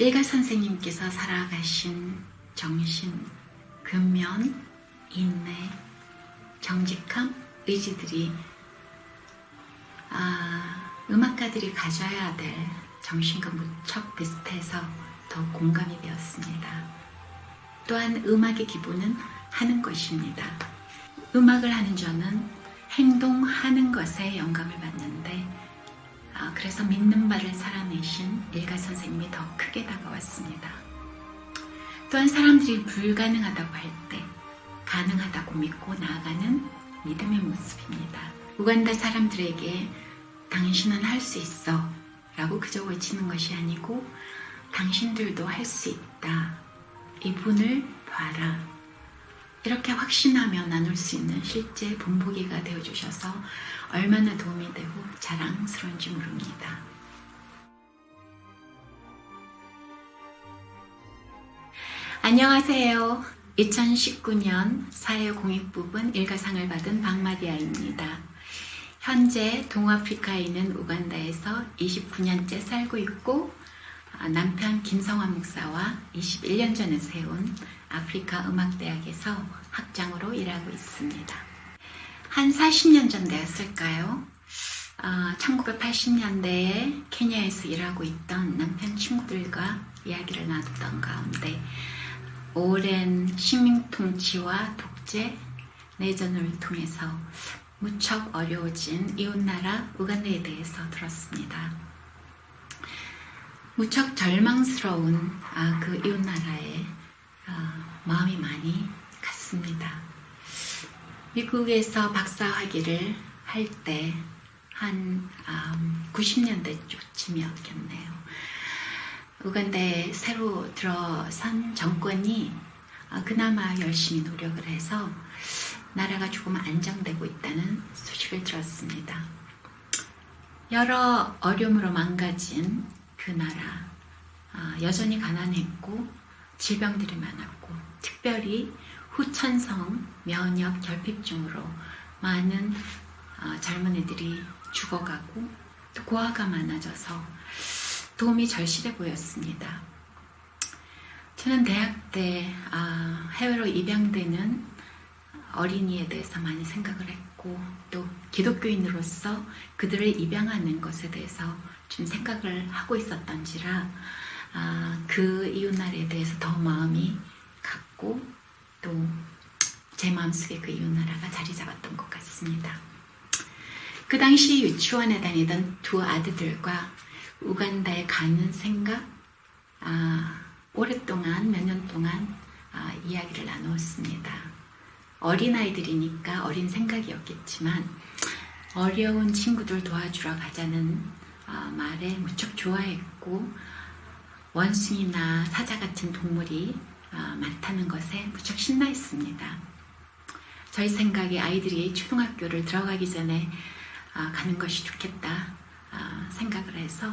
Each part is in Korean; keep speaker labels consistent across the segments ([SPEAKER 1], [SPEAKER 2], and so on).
[SPEAKER 1] 일가 선생님께서 살아가신 정신, 근면, 인내, 정직함, 의지들이 음악가들이 가져야 될 정신과 무척 비슷해서 더 공감이 되었습니다. 또한 음악의 기본은 하는 것입니다. 음악을 하는 저는 행동하는 것에 영감을 받는데 그래서 믿는 바를 살아내신 일가 선생님이 더 크게 다가왔습니다. 또한 사람들이 불가능하다고 할 때 가능하다고 믿고 나아가는 믿음의 모습입니다. 우간다 사람들에게 당신은 할 수 있어 라고 그저 외치는 것이 아니고 당신들도 할 수 있다. 이분을 봐라. 이렇게 확신하며 나눌 수 있는 실제 본보기가 되어주셔서 얼마나 도움이 되고 자랑스러운지 모릅니다. 안녕하세요. 2019년 사회공익부분 일가상을 받은 박마리아입니다. 현재 동아프리카에 있는 우간다에서 29년째 살고 있고 남편 김성환 목사와 21년 전에 세운 아프리카 음악대학에서 학장으로 일하고 있습니다. 한 40년 전 되었을까요? 1980년대에 케냐에서 일하고 있던 남편 친구들과 이야기를 나눴던 가운데 오랜 식민통치와 독재, 내전을 통해서 무척 어려워진 이웃나라 우간다에 대해서 들었습니다. 무척 절망스러운 그 이웃나라에 마음이 많이 갔습니다. 미국에서 박사학위를 할 때 한 90년대쯤이었겠네요. 우간다에 새로 들어선 정권이 그나마 열심히 노력을 해서 나라가 조금 안정되고 있다는 소식을 들었습니다. 여러 어려움으로 망가진 그 나라, 여전히 가난했고 질병들이 많았고 특별히 후천성 면역 결핍증으로 많은 젊은이들이 죽어가고 또 고아가 많아져서 도움이 절실해 보였습니다. 저는 대학 때 해외로 입양되는 어린이에 대해서 많이 생각을 했고 또 기독교인으로서 그들을 입양하는 것에 대해서 좀 생각을 하고 있었던지라 그 이웃나라에 대해서 더 마음이 갔고 또 제 마음속에 그 이웃나라가 자리 잡았던 것 같습니다. 그 당시 유치원에 다니던 두 아들들과 우간다에 가는 생각 오랫동안 몇 년 동안 이야기를 나누었습니다. 어린아이들이니까 어린 생각이었겠지만 어려운 친구들 도와주러 가자는 말에 무척 좋아했고 원숭이나 사자 같은 동물이 많다는 것에 무척 신나했습니다. 저희 생각에 아이들이 초등학교를 들어가기 전에 가는 것이 좋겠다 생각을 해서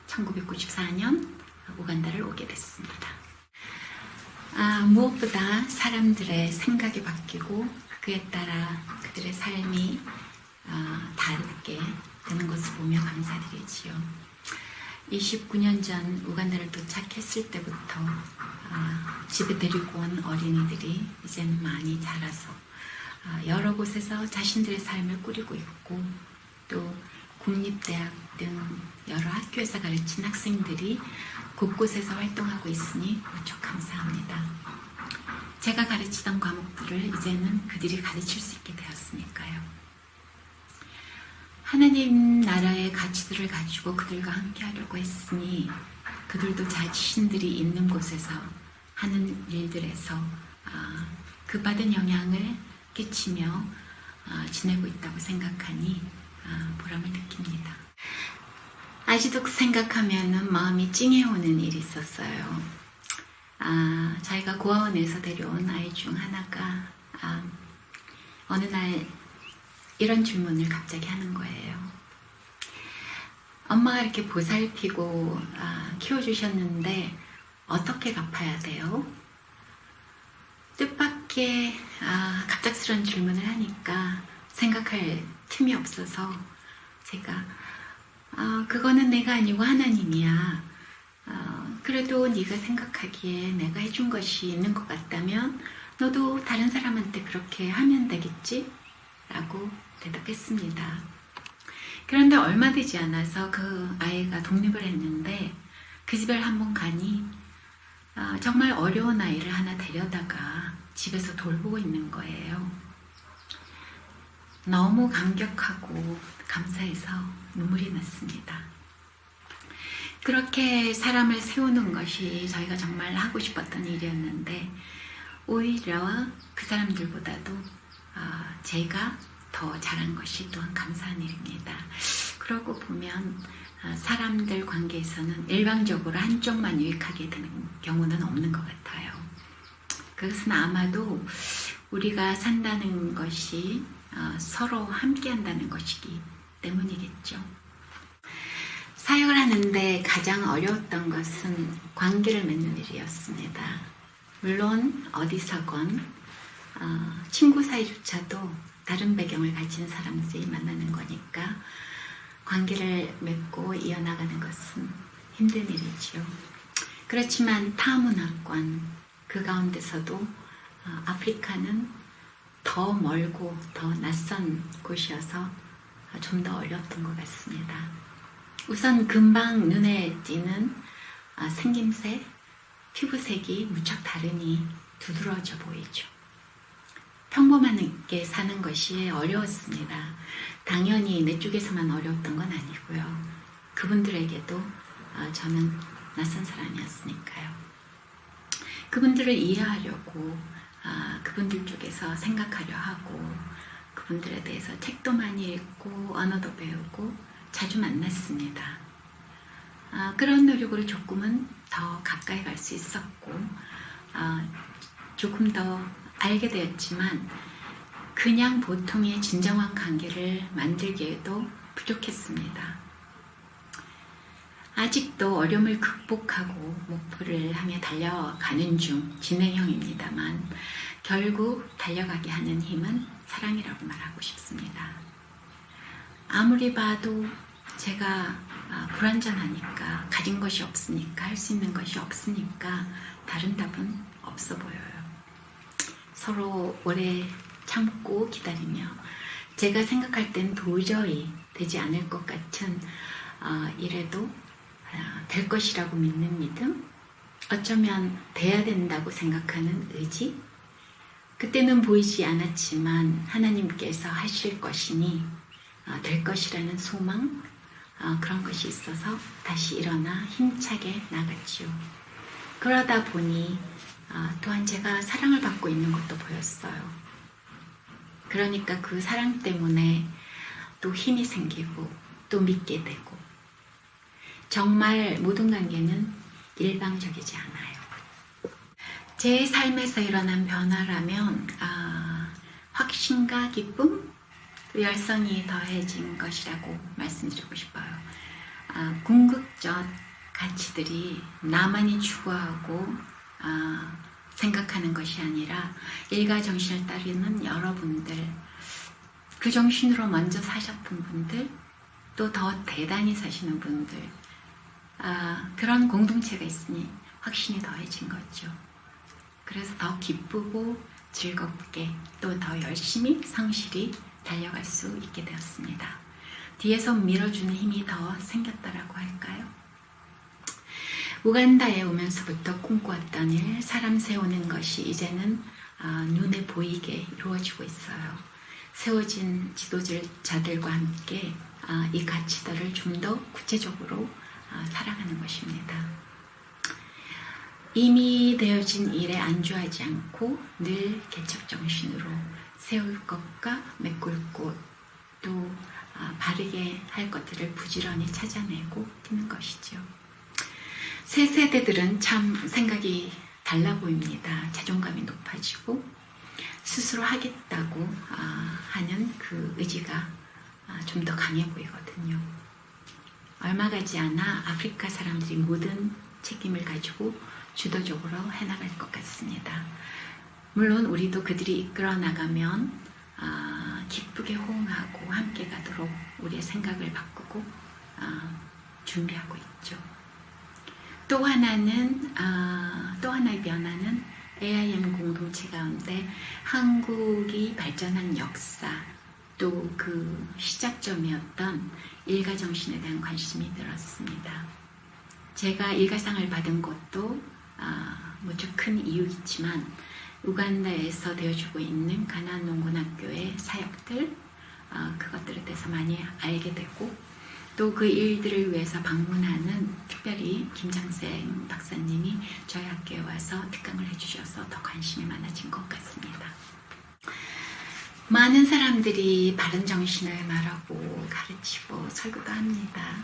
[SPEAKER 1] 1994년 우간다를 오게 됐습니다. 무엇보다 사람들의 생각이 바뀌고 그에 따라 그들의 삶이 다르게 되는 것을 보며 감사드리지요. 29년 전 우간다를 도착했을 때부터 집에 데리고 온 어린이들이 이제는 많이 자라서 여러 곳에서 자신들의 삶을 꾸리고 있고 또 국립대학 등 여러 학교에서 가르친 학생들이 곳곳에서 활동하고 있으니 무척 감사합니다. 제가 가르치던 과목들을 이제는 그들이 가르칠 수 있게 되었으니까요. 하나님 나라의 가치들을 가지고 그들과 함께 하려고 했으니 그들도 자신들이 있는 곳에서 하는 일들에서 그 받은 영향을 끼치며 지내고 있다고 생각하니 보람을 느낍니다. 아직도 생각하면 마음이 찡해오는 일이 있었어요. 저희가 고아원에서 데려온 아이 중 하나가 어느 날 이런 질문을 갑자기 하는 거예요. 엄마가 이렇게 보살피고 키워주셨는데 어떻게 갚아야 돼요? 뜻밖의 갑작스러운 질문을 하니까 생각할 틈이 없어서 제가 그거는 내가 아니고 하나님이야. 그래도 네가 생각하기에 내가 해준 것이 있는 것 같다면 너도 다른 사람한테 그렇게 하면 되겠지? 라고 대답했습니다. 그런데 얼마 되지 않아서 그 아이가 독립을 했는데 그 집을 한번 가니 정말 어려운 아이를 하나 데려다가 집에서 돌보고 있는 거예요. 너무 감격하고 감사해서 눈물이 났습니다. 그렇게 사람을 세우는 것이 저희가 정말 하고 싶었던 일이었는데 오히려 그 사람들보다도 제가 더 잘한 것이 또한 감사한 일입니다. 그러고 보면 사람들 관계에서는 일방적으로 한쪽만 유익하게 되는 경우는 없는 것 같아요. 그것은 아마도 우리가 산다는 것이 서로 함께 한다는 것이기 때문이겠죠. 사역을 하는데 가장 어려웠던 것은 관계를 맺는 일이었습니다. 물론 어디서건 친구 사이조차도 다른 배경을 가진 사람들이 만나는 거니까 관계를 맺고 이어나가는 것은 힘든 일이죠. 그렇지만 타문화권 그 가운데서도 아프리카는 더 멀고 더 낯선 곳이어서 좀 더 어려웠던 것 같습니다. 우선 금방 눈에 띄는 생김새, 피부색이 무척 다르니 두드러져 보이죠. 평범하게 사는 것이 어려웠습니다. 당연히 내 쪽에서만 어려웠던 건 아니고요. 그분들에게도 저는 낯선 사람이었으니까요. 그분들을 이해하려고 그분들 쪽에서 생각하려 하고 그분들에 대해서 책도 많이 읽고 언어도 배우고 자주 만났습니다. 그런 노력으로 조금은 더 가까이 갈 수 있었고 조금 더 알게 되었지만 그냥 보통의 진정한 관계를 만들기에도 부족했습니다. 아직도 어려움을 극복하고 목표를 향해 달려가는 중 진행형입니다만 결국 달려가게 하는 힘은 사랑이라고 말하고 싶습니다. 아무리 봐도 제가 불완전하니까 가진 것이 없으니까 할 수 있는 것이 없으니까 다른 답은 없어 보여요. 서로 오래 참고 기다리며 제가 생각할 땐 도저히 되지 않을 것 같은 일에도 될 것이라고 믿는 믿음, 어쩌면 돼야 된다고 생각하는 의지, 그때는 보이지 않았지만 하나님께서 하실 것이니 될 것이라는 소망, 그런 것이 있어서 다시 일어나 힘차게 나갔죠. 그러다 보니 또한 제가 사랑을 받고 있는 것도 보였어요. 그러니까 그 사랑 때문에 또 힘이 생기고 또 믿게 되고 정말 모든 관계는 일방적이지 않아요. 제 삶에서 일어난 변화라면 확신과 기쁨, 열성이 더해진 것이라고 말씀드리고 싶어요. 궁극적 가치들이 나만이 추구하고 생각하는 것이 아니라 일가 정신을 따르는 여러분들, 그 정신으로 먼저 사셨던 분들, 또 더 대단히 사시는 분들, 그런 공동체가 있으니 확신이 더해진 거죠. 그래서 더 기쁘고 즐겁게 또 더 열심히 성실히 달려갈 수 있게 되었습니다. 뒤에서 밀어주는 힘이 더 생겼다라고 할까요? 우간다에 오면서부터 꿈꾸었던 일, 사람 세우는 것이 이제는 눈에 보이게 이루어지고 있어요. 세워진 지도자들과 함께 이 가치들을 좀 더 구체적으로 살아가는 것입니다. 이미 되어진 일에 안주하지 않고 늘 개척정신으로 세울 것과 메꿀 곳, 또 바르게 할 것들을 부지런히 찾아내고 있는 것이죠. 새 세대들은 참 생각이 달라 보입니다. 자존감이 높아지고 스스로 하겠다고 하는 그 의지가 좀 더 강해 보이거든요. 얼마 가지 않아 아프리카 사람들이 모든 책임을 가지고 주도적으로 해나갈 것 같습니다. 물론 우리도 그들이 이끌어 나가면 기쁘게 호응하고 함께 가도록 우리의 생각을 바꾸고 준비하고 있죠. 또 하나의 변화는 AIM 공동체 가운데 한국이 발전한 역사, 또 그 시작점이었던 일가정신에 대한 관심이 늘었습니다. 제가 일가상을 받은 것도 무척 큰 이유겠지만 우간다에서 되어주고 있는 가나안농군학교의 사역들, 그것들에 대해서 많이 알게 되고, 또 그 일들을 위해서 방문하는 특별히 김장생 박사님이 저희 학교에 와서 특강을 해주셔서 더 관심이 많아진 것 같습니다. 많은 사람들이 바른 정신을 말하고 가르치고 설교도 합니다.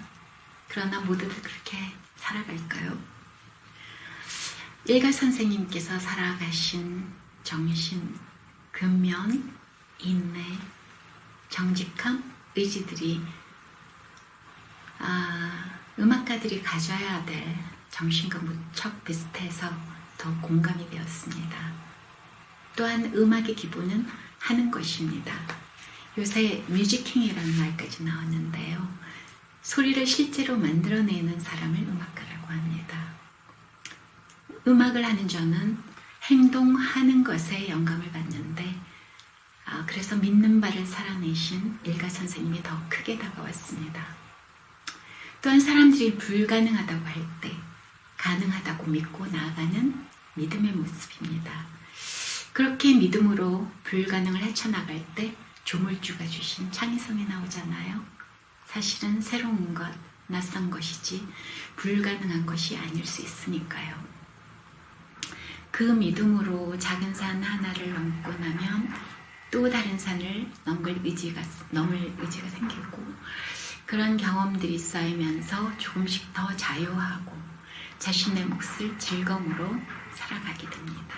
[SPEAKER 1] 그러나 모두들 그렇게 살아갈까요? 일가 선생님께서 살아가신 정신, 근면, 인내, 정직함, 의지들이 음악가들이 가져야 될 정신과 무척 비슷해서 더 공감이 되었습니다. 또한 음악의 기본은 하는 것입니다. 요새 뮤지킹이라는 말까지 나왔는데요. 소리를 실제로 만들어내는 사람을 음악가라고 합니다. 음악을 하는 저는 행동하는 것에 영감을 받는데, 그래서 믿는 바를 살아내신 일가 선생님이 더 크게 다가왔습니다. 또한 사람들이 불가능하다고 할 때 가능하다고 믿고 나아가는 믿음의 모습입니다. 그렇게 믿음으로 불가능을 헤쳐나갈 때 조물주가 주신 창의성이 나오잖아요. 사실은 새로운 것, 낯선 것이지 불가능한 것이 아닐 수 있으니까요. 그 믿음으로 작은 산 하나를 넘고 나면 또 다른 산을 넘을 의지가 생기고, 그런 경험들이 쌓이면서 조금씩 더 자유하고 자신의 몫을 즐거움으로 살아가게 됩니다.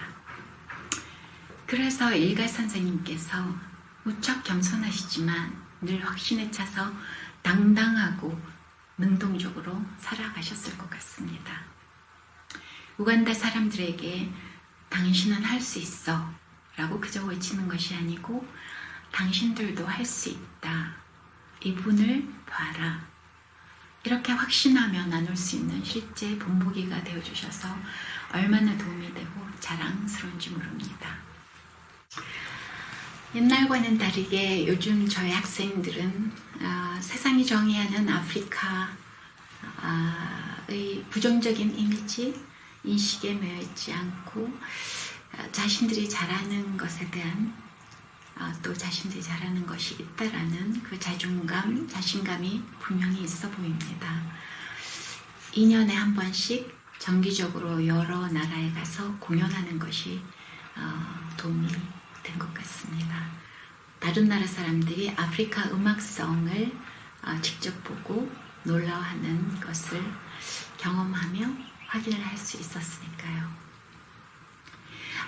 [SPEAKER 1] 그래서 일가 선생님께서 무척 겸손하시지만 늘 확신에 차서 당당하고 능동적으로 살아가셨을 것 같습니다. 우간다 사람들에게 당신은 할 수 있어 라고 그저 외치는 것이 아니고 당신들도 할 수 있다, 이분을 봐라, 이렇게 확신하며 나눌 수 있는 실제 본보기가 되어주셔서 얼마나 도움이 되고 자랑스러운지 모릅니다. 옛날과는 다르게 요즘 저희 학생들은 세상이 정의하는 아프리카의 부정적인 이미지, 인식에 매여 있지 않고 자신들이 잘하는 것에 대한 또 자신들이 잘하는 것이 있다라는 그 자존감, 자신감이 분명히 있어 보입니다. 2년에 한 번씩 정기적으로 여러 나라에 가서 공연하는 것이 도움이 된 것 같습니다. 다른 나라 사람들이 아프리카 음악성을 직접 보고 놀라워하는 것을 경험하며 확인을 할 수 있었으니까요.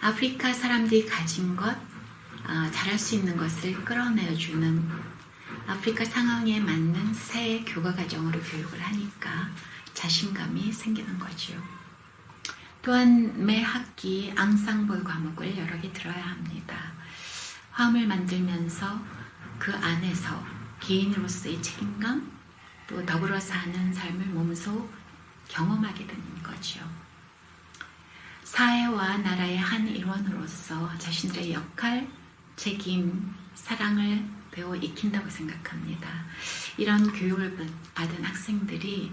[SPEAKER 1] 아프리카 사람들이 가진 것, 잘할 수 있는 것을 끌어내어주는 아프리카 상황에 맞는 새 교과 과정으로 교육을 하니까 자신감이 생기는 거죠. 또한 매 학기 앙상블 과목을 여러 개 들어야 합니다. 화음을 만들면서 그 안에서 개인으로서의 책임감, 또 더불어 사는 삶을 몸소 경험하게 되는 거죠. 사회와 나라의 한 일원으로서 자신들의 역할, 책임, 사랑을 배워 익힌다고 생각합니다. 이런 교육을 받은 학생들이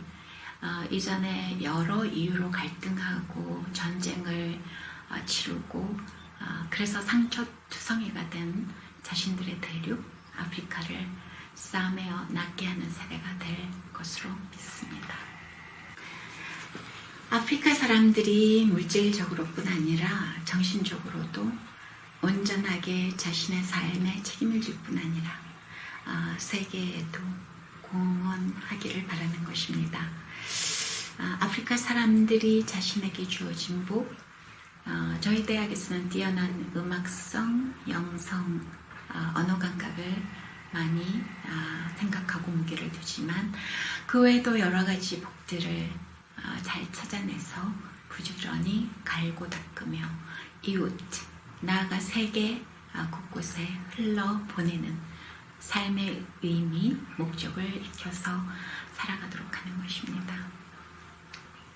[SPEAKER 1] 이전에 여러 이유로 갈등하고 전쟁을 치르고 그래서 상처투성이가 된 자신들의 대륙 아프리카를 싸매어 낫게 하는 세대가 될 것으로 믿습니다. 아프리카 사람들이 물질적으로뿐 아니라 정신적으로도 온전하게 자신의 삶에 책임을 질 뿐 아니라 세계에도 공헌하기를 바라는 것입니다. 아프리카 사람들이 자신에게 주어진 복, 저희 대학에서는 뛰어난 음악성, 영성, 언어 감각을 많이 생각하고 무게를 두지만 그 외에도 여러 가지 복들을 잘 찾아내서 부지런히 갈고 닦으며 이웃, 나아가 세계 곳곳에 흘러보내는 삶의 의미, 목적을 익혀서 살아가도록 하는 것입니다.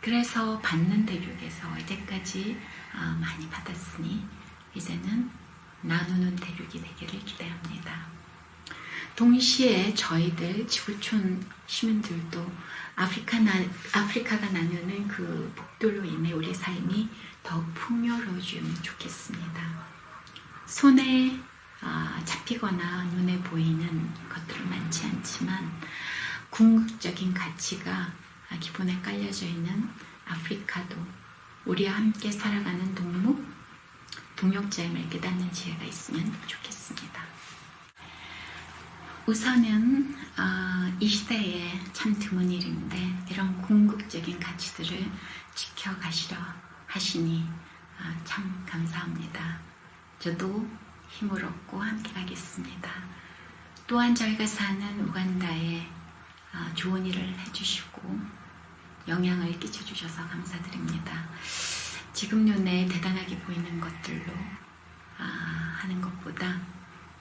[SPEAKER 1] 그래서 받는 대륙에서 이제까지 많이 받았으니 이제는 나누는 대륙이 되기를 기대합니다. 동시에 저희들 지구촌 시민들도 아프리카가 나누는 그 복들로 인해 우리 삶이 더 풍요로워지면 좋겠습니다. 손에 잡히거나 눈에 보이는 것들은 많지 않지만 궁극적인 가치가 기본에 깔려져 있는 아프리카도 우리와 함께 살아가는 동역자임을 깨닫는 지혜가 있으면 좋겠습니다. 우선은 이 시대에 참 드문 일인데 이런 궁극적인 가치들을 지켜가시려 하시니 참 감사합니다. 저도 힘을 얻고 함께 가겠습니다. 또한 저희가 사는 우간다에 좋은 일을 해주시고 영향을 끼쳐주셔서 감사드립니다. 지금 눈에 대단하게 보이는 것들로 하는 것보다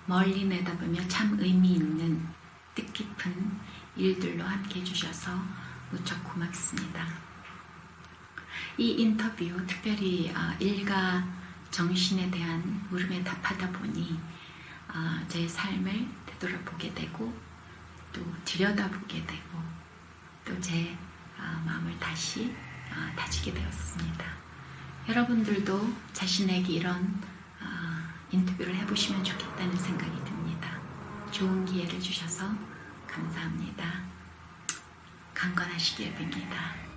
[SPEAKER 1] 멀리 내다보며 참 의미 있는 뜻깊은 일들로 함께 해주셔서 무척 고맙습니다. 이 인터뷰 특별히 일가 정신에 대한 물음에 답하다 보니 제 삶을 되돌아보게 되고 또 들여다보게 되고 또 제 마음을 다시 다지게 되었습니다. 여러분들도 자신에게 이런 인터뷰를 해보시면 좋겠다는 생각이 듭니다. 좋은 기회를 주셔서 감사합니다. 강건하시길 빕니다.